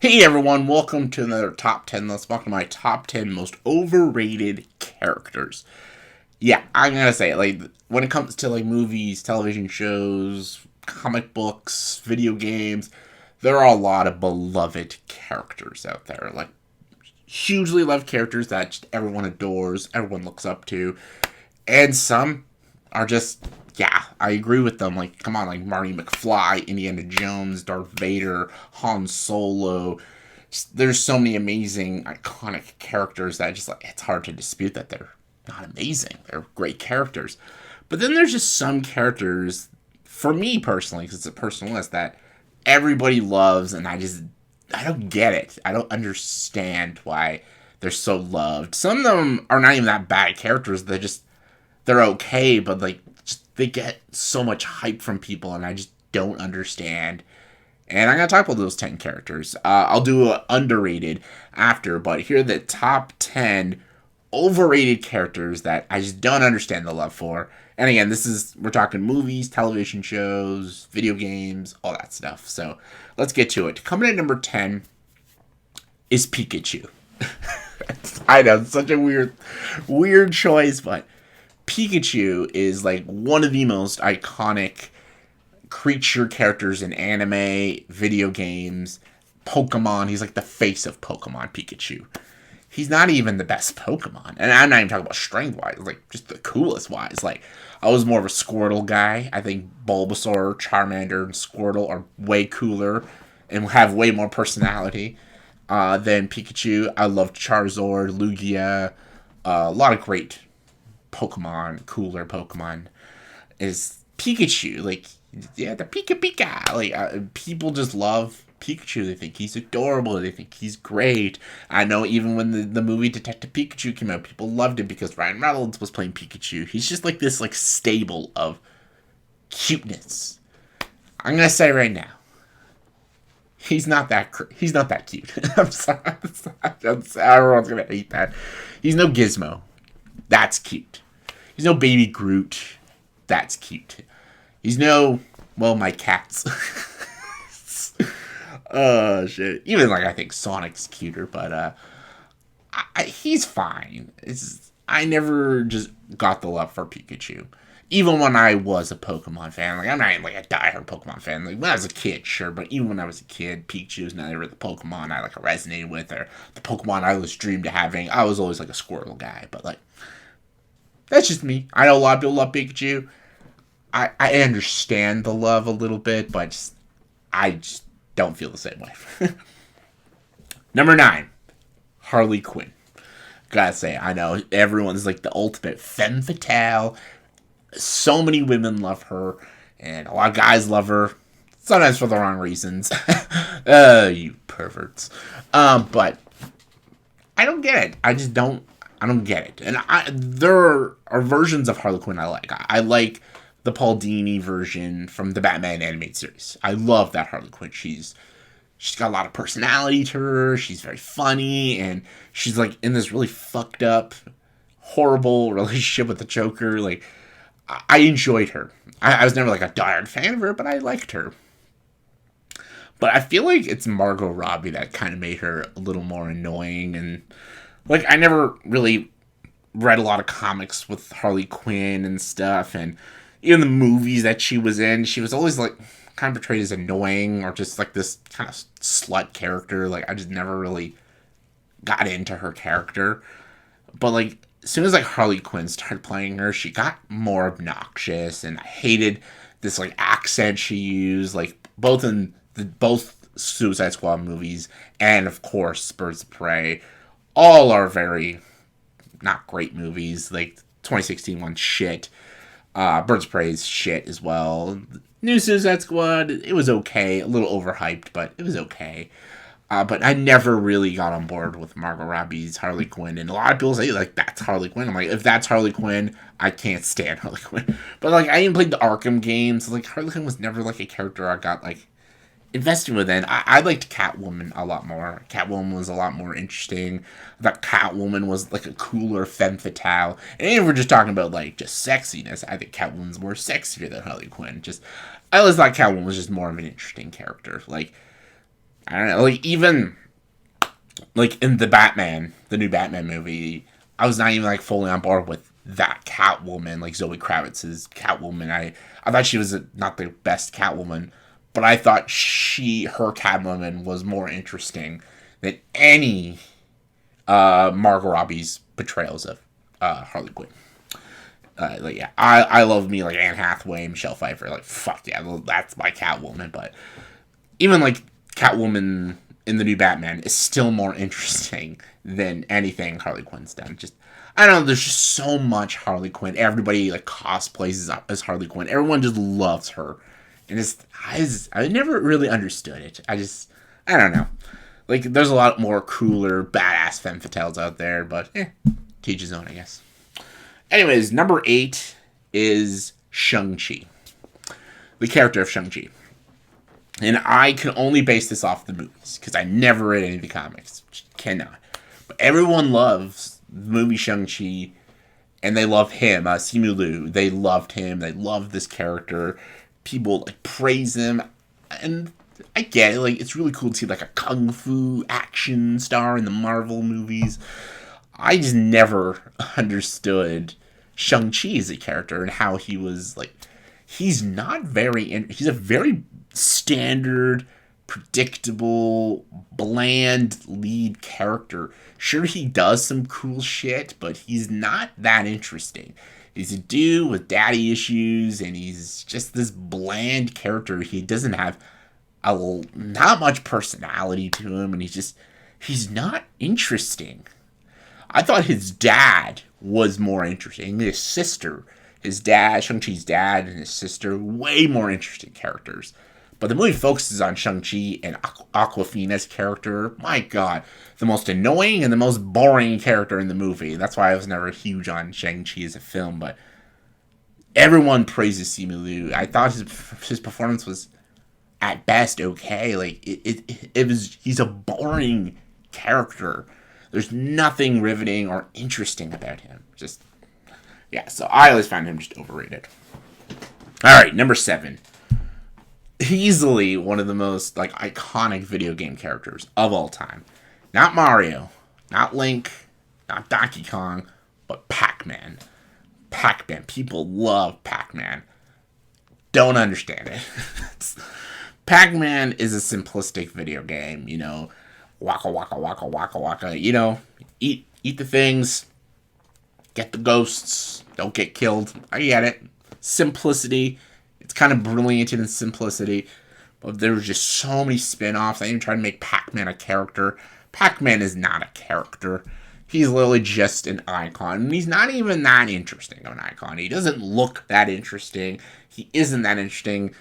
Hey everyone, welcome to another top 10 list. Welcome to my top 10 most overrated characters. Yeah, I'm gonna say it. Like, when it comes to, like, movies, television shows, comic books, video games, there are a lot of beloved characters out there. Like, hugely loved characters that just everyone adores, everyone looks up to. And some are just, yeah, I agree with them. Like, come on, like Marty McFly, Indiana Jones, Darth Vader, Han Solo. There's so many amazing, iconic characters that just, like, it's hard to dispute that they're not amazing. They're great characters. But then there's just some characters, for me personally, because it's a personal list, that everybody loves, and I don't get it. I don't understand why they're so loved. Some of them are not even that bad characters. They're okay, but, like, just, they get so much hype from people, and I just don't understand. And I'm gonna talk about those 10 characters. I'll do a underrated after, but here are the top 10 overrated characters that I just don't understand the love for. And again, we're talking movies, television shows, video games, all that stuff. So let's get to it. Coming at number 10 is Pikachu. I know, it's such a weird choice, but Pikachu is, like, one of the most iconic creature characters in anime, video games, Pokemon. He's like the face of Pokemon, Pikachu. He's not even the best Pokemon. And I'm not even talking about strength wise, like, just the coolest wise. Like, I was more of a Squirtle guy. I think Bulbasaur, Charmander, and Squirtle are way cooler and have way more personality than Pikachu. I loved Charizard, Lugia, a lot of great Pokemon, cooler Pokemon. Is Pikachu. Like, yeah, the Pika Pika. Like, people just love Pikachu. They think he's adorable. They think he's great. I know even when the movie Detective Pikachu came out, people loved it because Ryan Reynolds was playing Pikachu. He's just like this, like, stable of cuteness. I'm gonna say right now, he's not that cute. I'm sorry. Everyone's gonna hate that. He's no Gizmo. That's cute. He's no Baby Groot. That's cute. He's no, well, my cats. Oh shit. Even, like, I think Sonic's cuter, but he's fine. I never just got the love for Pikachu. Even when I was a Pokemon fan, like, I'm not even, like, a diehard Pokemon fan. Like, when I was a kid, sure, but even when I was a kid, Pikachu was never the Pokemon I, like, resonated with, or the Pokemon I was dreamed of having. I was always, like, a Squirtle guy, but, like, that's just me. I know a lot of people love Pikachu. I understand the love a little bit, but I just don't feel the same way. Number 9, Harley Quinn. Gotta say, I know everyone's like the ultimate femme fatale. So many women love her, and a lot of guys love her. Sometimes for the wrong reasons. You perverts. But I don't get it. I don't get it. And there are versions of Harley Quinn I like. I like the Paul Dini version from the Batman animated series. I love that Harley Quinn. She's got a lot of personality to her. She's very funny, and she's, like, in this really fucked up, horrible relationship with the Joker. Like, I enjoyed her. I was never, like, a diehard fan of her, but I liked her. But I feel like it's Margot Robbie that kind of made her a little more annoying. And, like, I never really read a lot of comics with Harley Quinn and stuff, and even the movies that she was in, she was always, like, kind of portrayed as annoying or just, like, this kind of slut character. Like, I just never really got into her character. But, like, as soon as, like, Harley Quinn started playing her, she got more obnoxious, and I hated this, like, accent she used. Like, both Suicide Squad movies and, of course, Birds of Prey, all are very not great movies. Like, 2016 one, shit. Birds of Prey's shit as well. New Suicide Squad, it was okay. A little overhyped, but it was okay. But I never really got on board with Margot Robbie's Harley Quinn. And a lot of people say, like, that's Harley Quinn. I'm like, if that's Harley Quinn, I can't stand Harley Quinn. But, like, I even played the Arkham games. So, like, Harley Quinn was never, like, a character I got, like, invested within. I liked Catwoman a lot more. Catwoman was a lot more interesting. I thought Catwoman was, like, a cooler femme fatale. And if we're just talking about, like, just sexiness, I think Catwoman's more sexier than Harley Quinn. I always thought Catwoman was just more of an interesting character. Like, I don't know, like, even, like, in the new Batman movie, I was not even, like, fully on board with that Catwoman, like, Zoe Kravitz's Catwoman. I thought she was not the best Catwoman, but I thought her Catwoman was more interesting than any Margot Robbie's portrayals of Harley Quinn. Like, yeah, I love me, like, Anne Hathaway, Michelle Pfeiffer, like, fuck yeah, that's my Catwoman, but even, like, Catwoman in the new Batman is still more interesting than anything Harley Quinn's done. Just, I don't know, there's just so much Harley Quinn. Everybody, like, cosplays as Harley Quinn. Everyone just loves her. And I never really understood it. I don't know. Like, there's a lot more cooler, badass femme fatales out there, but, teach his own, I guess. Anyways, number 8 is ShangChi. The character of ShangChi. And I can only base this off the movies, because I never read any of the comics. Cannot. But everyone loves the movie ShangChi, and they love him, Simu Liu. They loved him. They loved this character. People, like, praise him. And I get it. Like, it's really cool to see, like, a kung fu action star in the Marvel movies. I just never understood Shang-Chi as a character and how he was, like, he's not very, he's a very standard, predictable, bland lead character. Sure, he does some cool shit, but he's not that interesting. He's a dude with daddy issues, and he's just this bland character. He doesn't have not much personality to him, and he's not interesting. I thought his dad was more interesting. His sister, Shang-Chi's dad and his sister, way more interesting characters. But the movie focuses on Shang-Chi and Awkwafina's character. My God, the most annoying and the most boring character in the movie. That's why I was never huge on Shang-Chi as a film, but everyone praises Simu Liu. I thought his performance was, at best, okay. Like, he's a boring character. There's nothing riveting or interesting about him. Just, yeah, so I always found him just overrated. Alright, number 7. Easily one of the most, like, iconic video game characters of all time. Not Mario, not Link, not Donkey Kong, but PacMan. PacMan. People love PacMan. Don't understand it. PacMan is a simplistic video game, you know. Waka waka waka waka waka. You know, eat the things, get the ghosts, don't get killed. I get it. Simplicity. It's kind of brilliant in its simplicity. But there were just so many spin-offs. I even tried to make Pac-Man a character. Pac-Man is not a character. He's literally just an icon. And he's not even that interesting of an icon. He doesn't look that interesting. He isn't that interesting.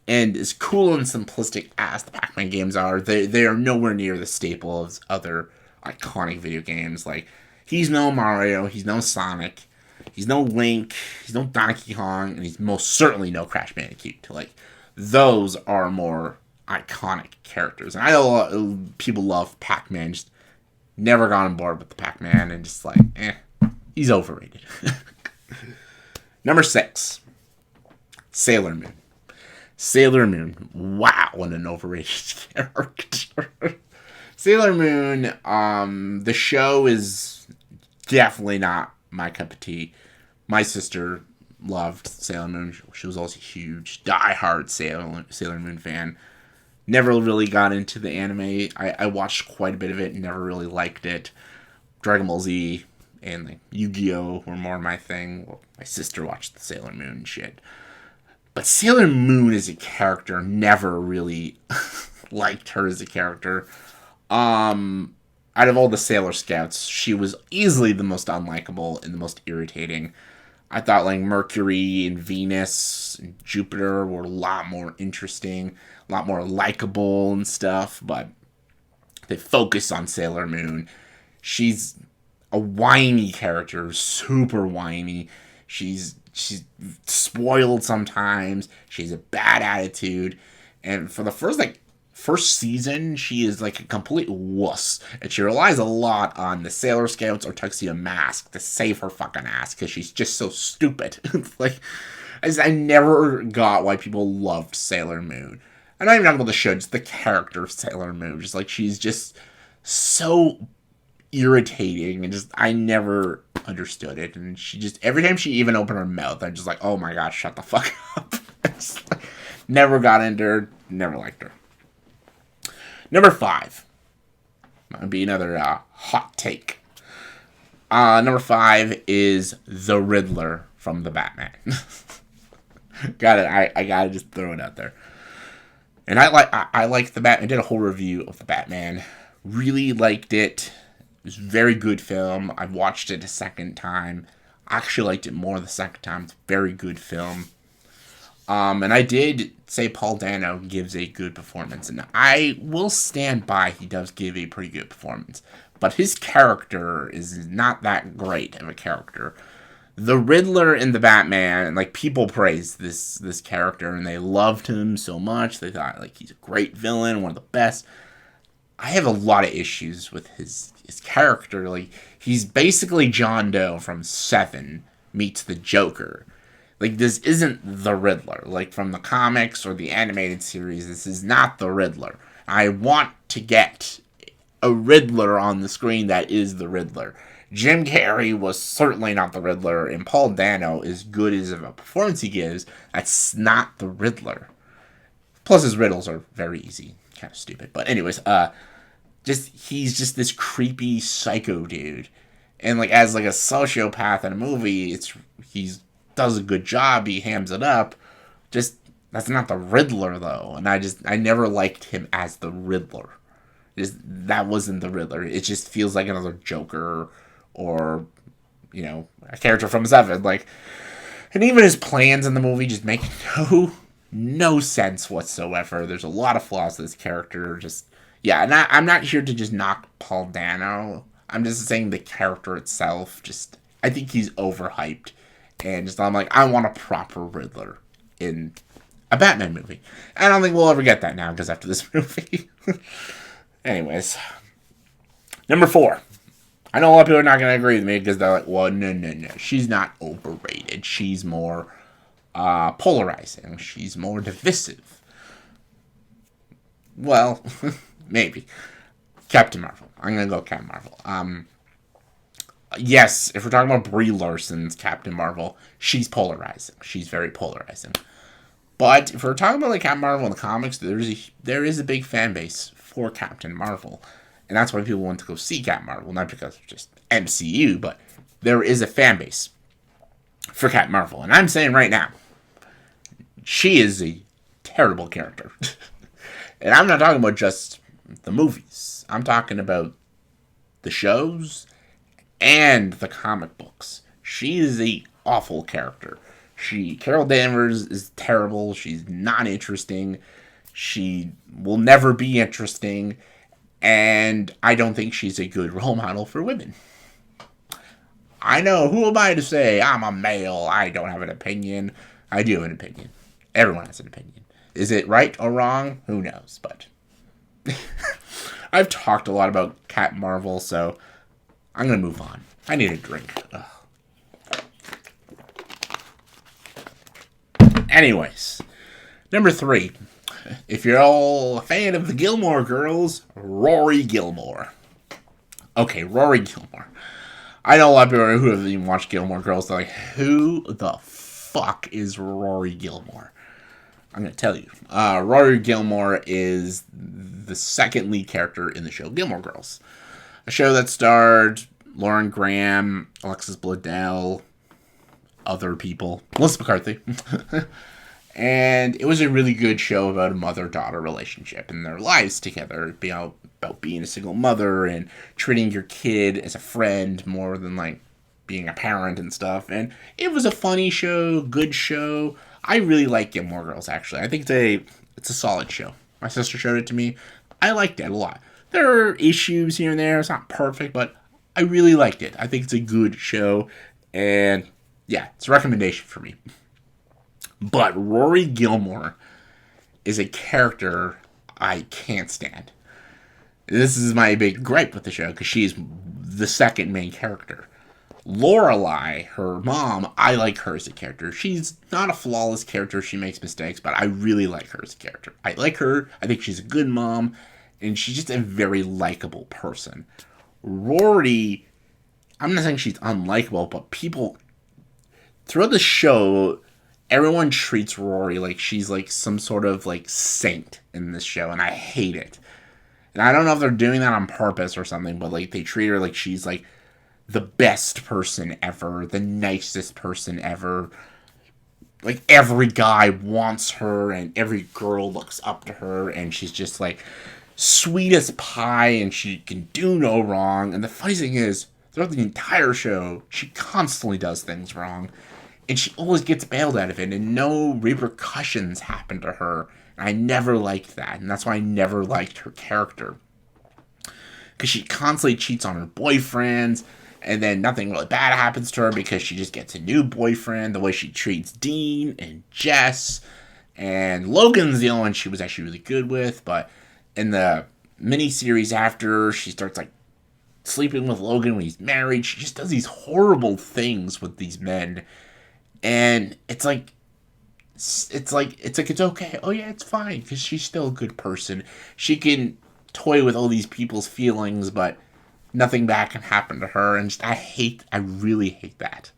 And as cool and simplistic as the Pac-Man games are, they are nowhere near the staple of other iconic video games. Like, he's no Mario, he's no Sonic, he's no Link, he's no Donkey Kong, and he's most certainly no Crash Bandicoot. Like, those are more iconic characters. And I know a lot of people love Pac-Man, just never got on board with the Pac-Man, and just like, he's overrated. Number 6, Sailor Moon. Sailor Moon. Wow, what an overrated character. Sailor Moon, the show is definitely not my cup of tea. My sister loved Sailor Moon. She was also a huge, diehard Sailor Moon fan. Never really got into the anime. I watched quite a bit of it and never really liked it. Dragon Ball Z and like Yu-Gi-Oh! Were more my thing. Well, my sister watched the Sailor Moon shit. But Sailor Moon as a character, never really liked her as a character. Out of all the Sailor Scouts, she was easily the most unlikable and the most irritating. I thought like Mercury and Venus and Jupiter were a lot more interesting, a lot more likable and stuff, but they focus on Sailor Moon. She's a whiny character, super whiny. She's spoiled sometimes. She has a bad attitude. And for the first season, she is like a complete wuss. And she relies a lot on the Sailor Scouts or Tuxedo Mask to save her fucking ass because she's just so stupid. It's like, I never got why people loved Sailor Moon. I'm not even talking about the show, just the character of Sailor Moon. Just like, she's just so irritating, and just, I never understood it. And she just, every time she even opened her mouth, I'm just like, oh my god, shut the fuck up. Like, never got into her, never liked her. Number 5. That would be another hot take. Number 5 is the Riddler from the Batman. Got it. I gotta just throw it out there. And I like the Batman. I did a whole review of the Batman. Really liked it. It was a very good film. I watched it a second time. I actually liked it more the second time. It's a very good film. And I did say Paul Dano gives a good performance. And I will stand by, he does give a pretty good performance. But his character is not that great of a character. The Riddler in the Batman, like, people praised this character, and they loved him so much. They thought, like, he's a great villain, one of the best. I have a lot of issues with his character. Like, he's basically John Doe from Seven meets the Joker. Like, this isn't the Riddler. Like, from the comics or the animated series, this is not the Riddler. I want to get a Riddler on the screen that is the Riddler. Jim Carrey was certainly not the Riddler, and Paul Dano, as good as of a performance he gives, that's not the Riddler. Plus, his riddles are very easy. Kind of stupid. But anyways, he's just this creepy psycho dude. And, like, as, like, a sociopath in a movie, he's does a good job, he hams it up. Just, that's not the Riddler, though. And I never liked him as the Riddler. That wasn't the Riddler. It just feels like another Joker, or, you know, a character from Seven. Like, and even his plans in the movie just make no sense whatsoever. There's a lot of flaws to this character. Just, yeah, and I'm not here to just knock Paul Dano. I'm just saying the character itself, just, I think he's overhyped. And just, I'm like, I want a proper Riddler in a Batman movie. I don't think we'll ever get that now, because after this movie. Anyways. Number 4. I know a lot of people are not going to agree with me, because they're like, well, no. She's not overrated. She's more polarizing. She's more divisive. Well, maybe. Captain Marvel. I'm going to go Captain Marvel. Yes, if we're talking about Brie Larson's Captain Marvel, she's polarizing. She's very polarizing. But if we're talking about, like, Captain Marvel in the comics, there is a big fan base for Captain Marvel. And that's why people want to go see Captain Marvel. Not because of just MCU, but there is a fan base for Captain Marvel. And I'm saying right now, she is a terrible character. And I'm not talking about just the movies. I'm talking about the shows and the comic books. She is a awful character. Carol Danvers is terrible. She's not interesting. She will never be interesting. And I don't think she's a good role model for women. I know, who am I to say I'm a male? I don't have an opinion. I do have an opinion. Everyone has an opinion. Is it right or wrong? Who knows, but I've talked a lot about Captain Marvel, so I'm going to move on. I need a drink. Ugh. Anyways, number 3. If you're all a fan of the Gilmore Girls, Rory Gilmore. Okay, Rory Gilmore. I know a lot of people who have even watched Gilmore Girls. They're like, who the fuck is Rory Gilmore? I'm going to tell you. Rory Gilmore is the second lead character in the show Gilmore Girls. A show that starred Lauren Graham, Alexis Bledel, other people, Melissa McCarthy. And it was a really good show about a mother-daughter relationship and their lives together. About being a single mother and treating your kid as a friend more than, like, being a parent and stuff. And it was a funny show, good show. I really like Gilmore Girls, actually. I think it's a solid show. My sister showed it to me. I liked it a lot. There are issues here and there. It's not perfect, but I really liked it. I think it's a good show. And, yeah, it's a recommendation for me. But Rory Gilmore is a character I can't stand. This is my big gripe with the show, because she's the second main character. Lorelai, her mom, I like her as a character. She's not a flawless character. She makes mistakes, but I really like her as a character. I like her. I think she's a good mom, and she's just a very likable person. Rory, I'm not saying she's unlikable, but people throughout the show, everyone treats Rory like she's like some sort of like saint in this show, and I hate it. And I don't know if they're doing that on purpose or something, but like they treat her like she's like the best person ever, the nicest person ever. Like every guy wants her and every girl looks up to her, and she's just like sweet as pie and she can do no wrong. And the funny thing is, throughout the entire show, she constantly does things wrong. And she always gets bailed out of it, and no repercussions happen to her. And I never liked that, and that's why I never liked her character. Because she constantly cheats on her boyfriends, and then nothing really bad happens to her because she just gets a new boyfriend. The way she treats Dean and Jess, and Logan's the only one she was actually really good with. But in the miniseries after, she starts like sleeping with Logan when he's married. She just does these horrible things with these men, and it's okay. Oh yeah, it's fine because she's still a good person. She can toy with all these people's feelings, but nothing bad can happen to her. And just, I really hate that.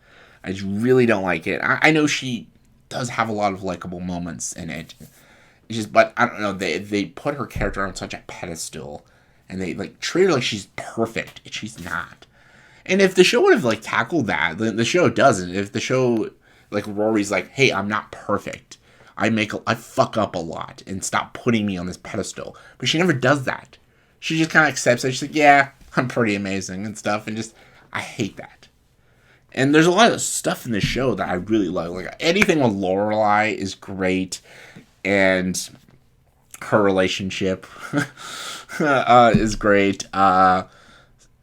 I just really don't like it. I know she does have a lot of likable moments in it. It's just, but I don't know. They put her character on such a pedestal, and they like treat her like she's perfect, and she's not. And if the show would have like tackled that, the show doesn't. If the show like Rory's like, hey, I'm not perfect. I fuck up a lot, and stop putting me on this pedestal. But she never does that. She just kind of accepts it. She's like, yeah, I'm pretty amazing and stuff. And just, I hate that. And there's a lot of stuff in this show that I really love. Like anything with Lorelai is great, and her relationship is great.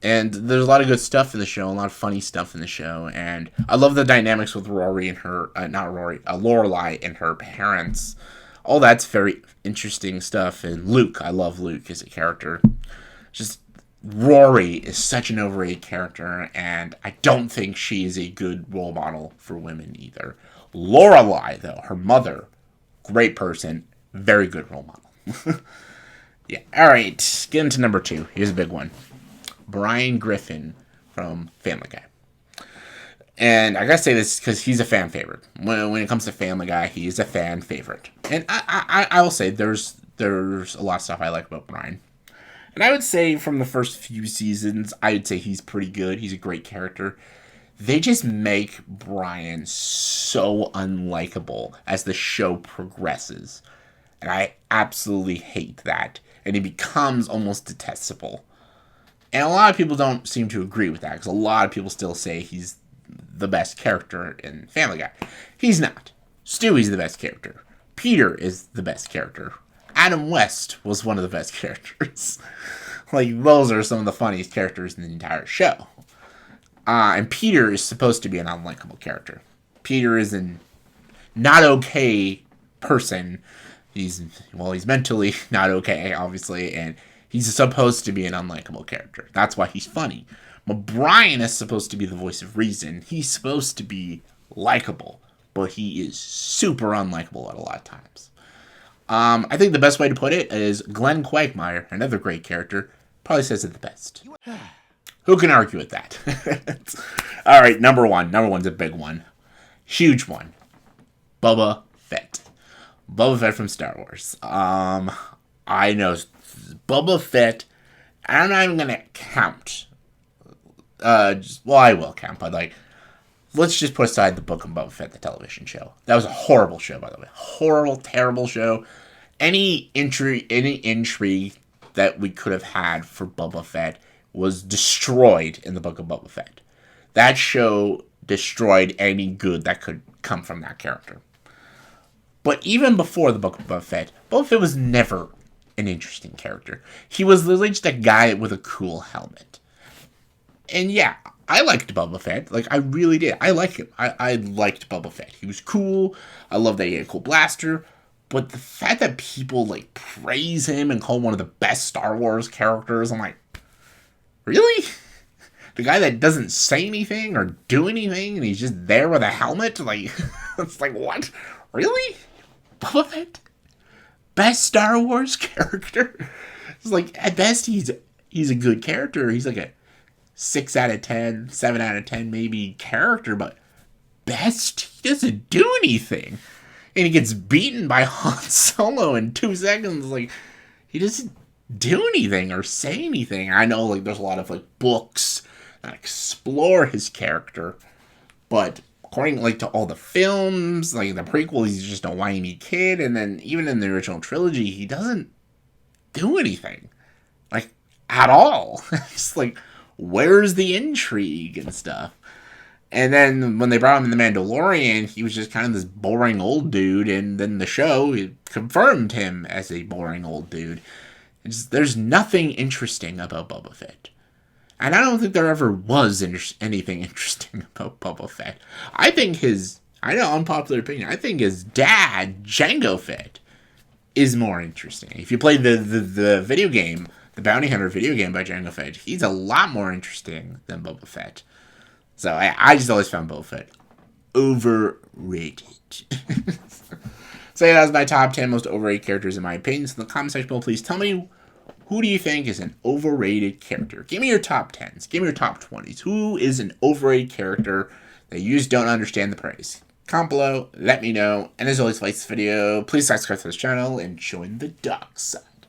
And there's a lot of good stuff in the show, a lot of funny stuff in the show, and I love the dynamics with Rory and her, Lorelai and her parents. All that's very interesting stuff. And Luke, I love Luke as a character. Just Rory is such an overrated character, and I don't think she is a good role model for women either. Lorelai, though, her mother, great person, very good role model. Yeah, alright, get into number 2. Here's a big one. Brian Griffin from Family Guy. And I gotta say this because he's a fan favorite. When it comes to Family Guy, he's a fan favorite. And I will say there's a lot of stuff I like about Brian. And I would say from the first few seasons, I would say he's pretty good. He's a great character. They just make Brian so unlikable as the show progresses. And I absolutely hate that. And he becomes almost detestable. And a lot of people don't seem to agree with that, because a lot of people still say he's the best character in Family Guy. He's not. Stewie's the best character. Peter is the best character. Adam West was one of the best characters. Like, those are some of the funniest characters in the entire show. And Peter is supposed to be an unlikable character. Peter is an not okay person. He's mentally not okay, obviously, and he's supposed to be an unlikable character. That's why he's funny. But Brian is supposed to be the voice of reason. He's supposed to be likable, but he is super unlikable at a lot of times. I think the best way to put it is Glenn Quagmire, another great character, probably says it the best. Who can argue with that? All right, number 1. Number 1's a big one. Huge one. Boba Fett. Boba Fett from Star Wars. I know Boba Fett, I'm not even going to count. I will count, but like, let's just put aside the Book of Boba Fett, the television show. That was a horrible show, by the way. Horrible, terrible show. Any intrigue that we could have had for Boba Fett was destroyed in the Book of Boba Fett. That show destroyed any good that could come from that character. But even before the Book of Boba Fett was never an interesting character. He was literally just a guy with a cool helmet. And yeah, I liked Boba Fett. Like, I really did. I like him. I liked Boba Fett. He was cool. I love that he had a cool blaster. But the fact that people, like, praise him and call him one of the best Star Wars characters, I'm like, really? the guy that doesn't say anything or do anything, and he's just there with a helmet. Like, it's like, what? Really? Boba Fett? Best Star Wars character? It's like, at best, he's a good character. He's like a 6 out of 10, 7 out of 10 maybe character, but best, he doesn't do anything. And he gets beaten by Han Solo in 2 seconds. Like, he doesn't do anything or say anything. I know, like, there's a lot of, like, books that explore his character, but according, like, to all the films, like, the prequel, he's just a whiny kid, and then even in the original trilogy, he doesn't do anything. Like, at all. It's like, where's the intrigue and stuff? And then when they brought him in The Mandalorian, he was just kind of this boring old dude, and then the show confirmed him as a boring old dude. There's nothing interesting about Boba Fett. And I don't think there ever was anything interesting about Boba Fett. I think I know, unpopular opinion, I think his dad, Jango Fett, is more interesting. If you play the video game, the Bounty Hunter video game by Jango Fett, he's a lot more interesting than Boba Fett. So I just always found Boba Fett overrated. So yeah, that was my top 10 most overrated characters in my opinion. So in the comment section below, please tell me, who do you think is an overrated character? Give me your top 10s. Give me your top 20s. Who is an overrated character that you just don't understand the praise? Comment below, let me know. And as always, like this video, please subscribe to this channel and join the dark side.